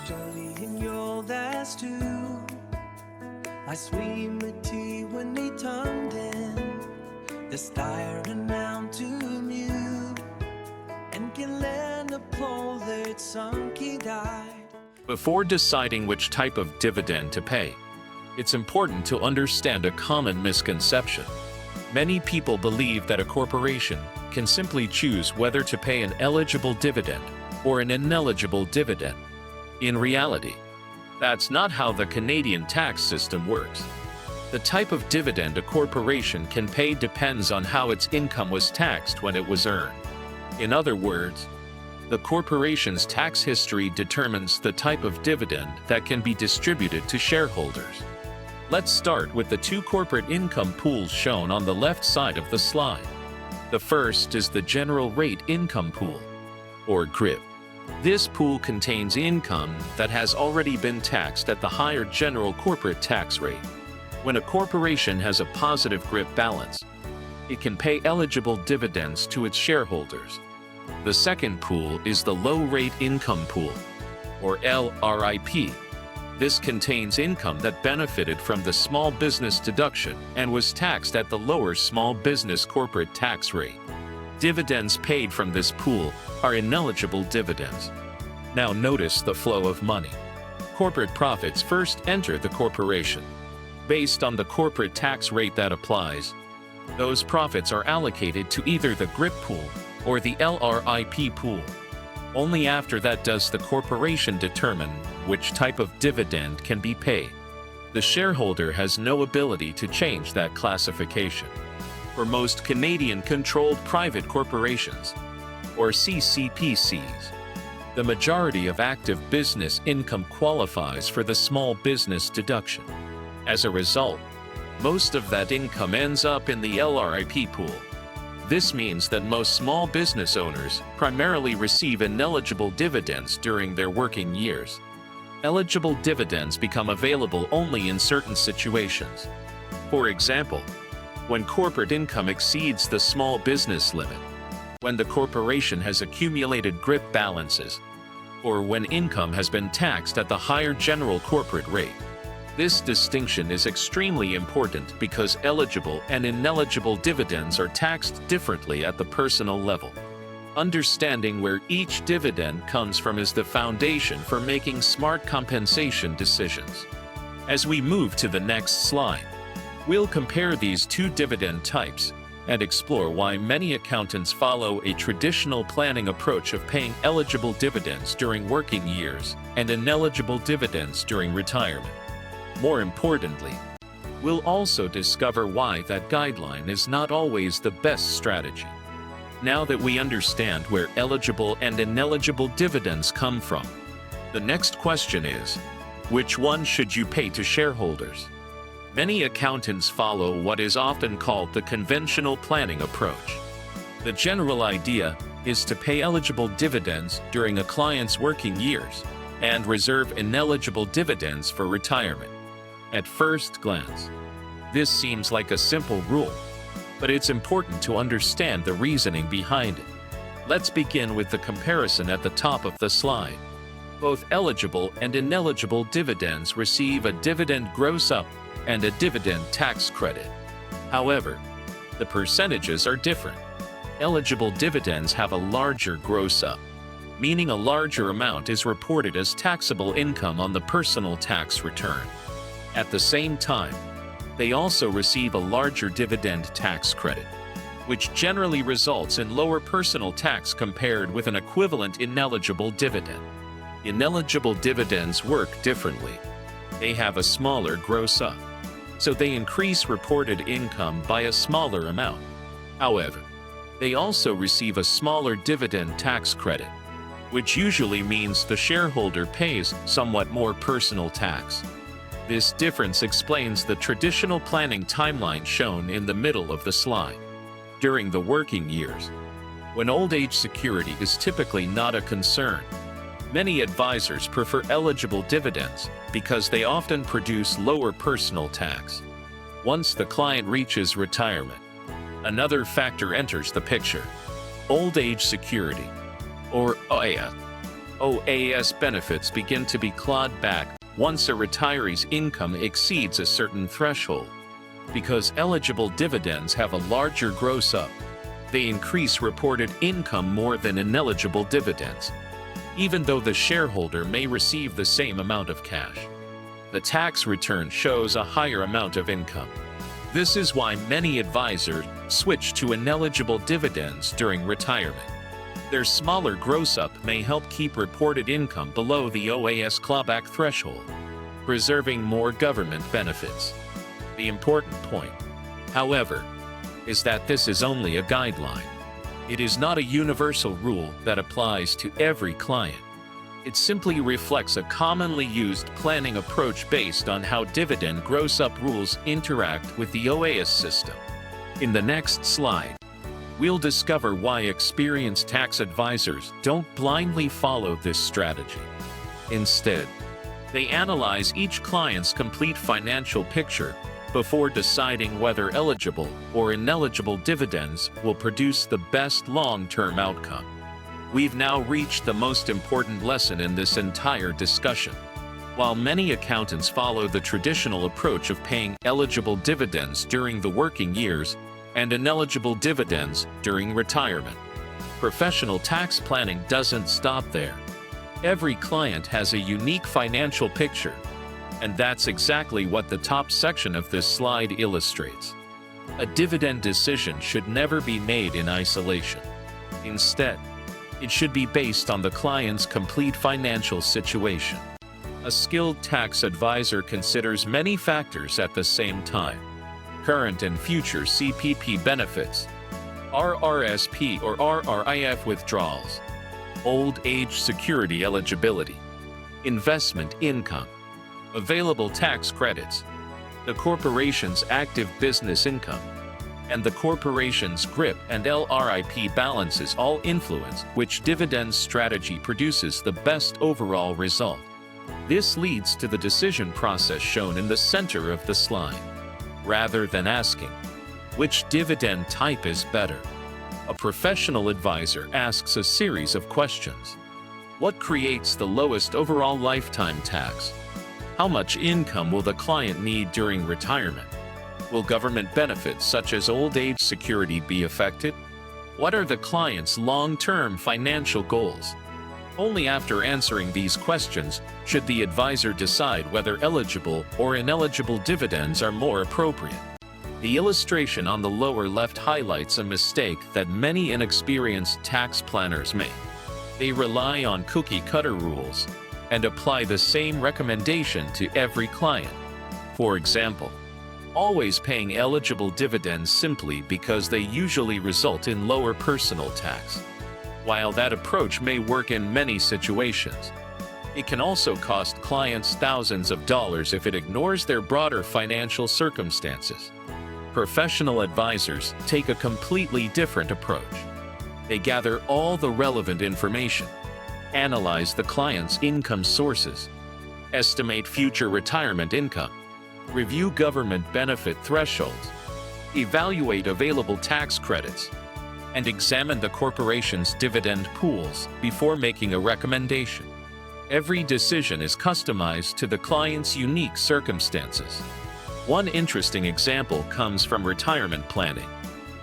journey and your last two. I swim with tea when they turned in. The staring down to mute and can lend a pole that sunk he died. Before deciding which type of dividend to pay, it's important to understand a common misconception. Many people believe that a corporation can simply choose whether to pay an eligible dividend or an ineligible dividend. In reality, that's not how the Canadian tax system works. The type of dividend a corporation can pay depends on how its income was taxed when it was earned. In other words, the corporation's tax history determines the type of dividend that can be distributed to shareholders. Let's start with the two corporate income pools shown on the left side of the slide. The first is the General Rate Income Pool, or GRIP. This pool contains income that has already been taxed at the higher general corporate tax rate. When a corporation has a positive GRIP balance, it can pay eligible dividends to its shareholders. The second pool is the Low Rate Income Pool, or LRIP. This contains income that benefited from the small business deduction and was taxed at the lower small business corporate tax rate. Dividends paid from this pool are ineligible dividends. Now notice the flow of money. Corporate profits first enter the corporation. Based on the corporate tax rate that applies, those profits are allocated to either the GRIP pool or the LRIP pool. Only after that does the corporation determine which type of dividend can be paid. The shareholder has no ability to change that classification. For most Canadian-controlled private corporations, or CCPCs, the majority of active business income qualifies for the small business deduction. As a result, most of that income ends up in the LRIP pool. This means that most small business owners primarily receive ineligible dividends during their working years. Eligible dividends become available only in certain situations. For example, when corporate income exceeds the small business limit, when the corporation has accumulated GRIP balances, or when income has been taxed at the higher general corporate rate. This distinction is extremely important because eligible and ineligible dividends are taxed differently at the personal level. Understanding where each dividend comes from is the foundation for making smart compensation decisions. As we move to the next slide, we'll compare these two dividend types and explore why many accountants follow a traditional planning approach of paying eligible dividends during working years and ineligible dividends during retirement. More importantly, we'll also discover why that guideline is not always the best strategy. Now that we understand where eligible and ineligible dividends come from, the next question is, which one should you pay to shareholders? Many accountants follow what is often called the conventional planning approach. The general idea is to pay eligible dividends during a client's working years and reserve ineligible dividends for retirement. At first glance, this seems like a simple rule, but it's important to understand the reasoning behind it. Let's begin with the comparison at the top of the slide. Both eligible and ineligible dividends receive a dividend gross-up and a dividend tax credit. However, the percentages are different. Eligible dividends have a larger gross-up, meaning a larger amount is reported as taxable income on the personal tax return. At the same time, they also receive a larger dividend tax credit, which generally results in lower personal tax compared with an equivalent ineligible dividend. Ineligible dividends work differently. They have a smaller gross-up, so they increase reported income by a smaller amount. However, they also receive a smaller dividend tax credit, which usually means the shareholder pays somewhat more personal tax. This difference explains the traditional planning timeline shown in the middle of the slide. During the working years, when old age security is typically not a concern, many advisors prefer eligible dividends because they often produce lower personal tax. Once the client reaches retirement, another factor enters the picture: old age security, or OAS. OAS benefits begin to be clawed back once a retiree's income exceeds a certain threshold. Because eligible dividends have a larger gross up, they increase reported income more than ineligible dividends, even though the shareholder may receive the same amount of cash. The tax return shows a higher amount of income. This is why many advisors switch to ineligible dividends during retirement. Their smaller gross up may help keep reported income below the OAS clawback threshold, preserving more government benefits. The important point, however, is that this is only a guideline. It is not a universal rule that applies to every client. It simply reflects a commonly used planning approach based on how dividend gross-up rules interact with the OAS system. In the next slide, we'll discover why experienced tax advisors don't blindly follow this strategy. Instead, they analyze each client's complete financial picture before deciding whether eligible or ineligible dividends will produce the best long-term outcome. We've now reached the most important lesson in this entire discussion. While many accountants follow the traditional approach of paying eligible dividends during the working years and ineligible dividends during retirement, professional tax planning doesn't stop there. Every client has a unique financial picture, and that's exactly what the top section of this slide illustrates. A dividend decision should never be made in isolation. Instead, it should be based on the client's complete financial situation. A skilled tax advisor considers many factors at the same time: current and future CPP benefits, RRSP or RRIF withdrawals, old age security eligibility, investment income, available tax credits, the corporation's active business income, and the corporation's GRIP and LRIP balances all influence which dividend strategy produces the best overall result. This leads to the decision process shown in the center of the slide. Rather than asking, which dividend type is better, a professional advisor asks a series of questions. What creates the lowest overall lifetime tax? How much income will the client need during retirement? Will government benefits such as old age security be affected? What are the client's long-term financial goals? Only after answering these questions should the advisor decide whether eligible or ineligible dividends are more appropriate. The illustration on the lower left highlights a mistake that many inexperienced tax planners make. They rely on cookie-cutter rules and apply the same recommendation to every client. For example, always paying eligible dividends simply because they usually result in lower personal tax. While that approach may work in many situations, it can also cost clients thousands of dollars if it ignores their broader financial circumstances. Professional advisors take a completely different approach. They gather all the relevant information, analyze the client's income sources, estimate future retirement income, review government benefit thresholds, evaluate available tax credits, and examine the corporation's dividend pools before making a recommendation. Every decision is customized to the client's unique circumstances. One interesting example comes from retirement planning.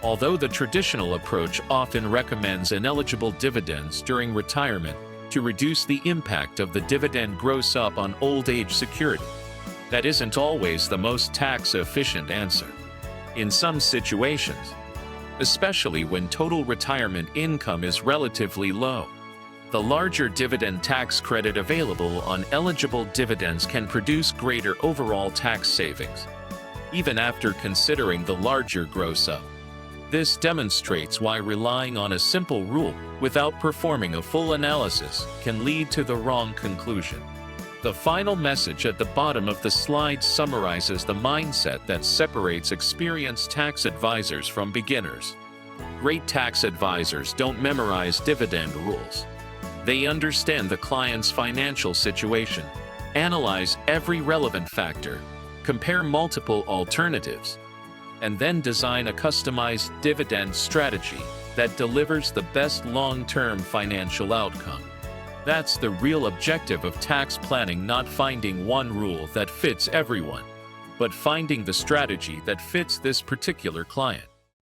Although the traditional approach often recommends ineligible dividends during retirement to reduce the impact of the dividend gross up on old age security, that isn't always the most tax-efficient answer. In some situations, especially when total retirement income is relatively low, the larger dividend tax credit available on eligible dividends can produce greater overall tax savings, even after considering the larger gross up. This demonstrates why relying on a simple rule without performing a full analysis can lead to the wrong conclusion. The final message at the bottom of the slide summarizes the mindset that separates experienced tax advisors from beginners. Great tax advisors don't memorize dividend rules. They understand the client's financial situation, analyze every relevant factor, compare multiple alternatives, and then design a customized dividend strategy that delivers the best long-term financial outcome. That's the real objective of tax planning, not finding one rule that fits everyone, but finding the strategy that fits this particular client.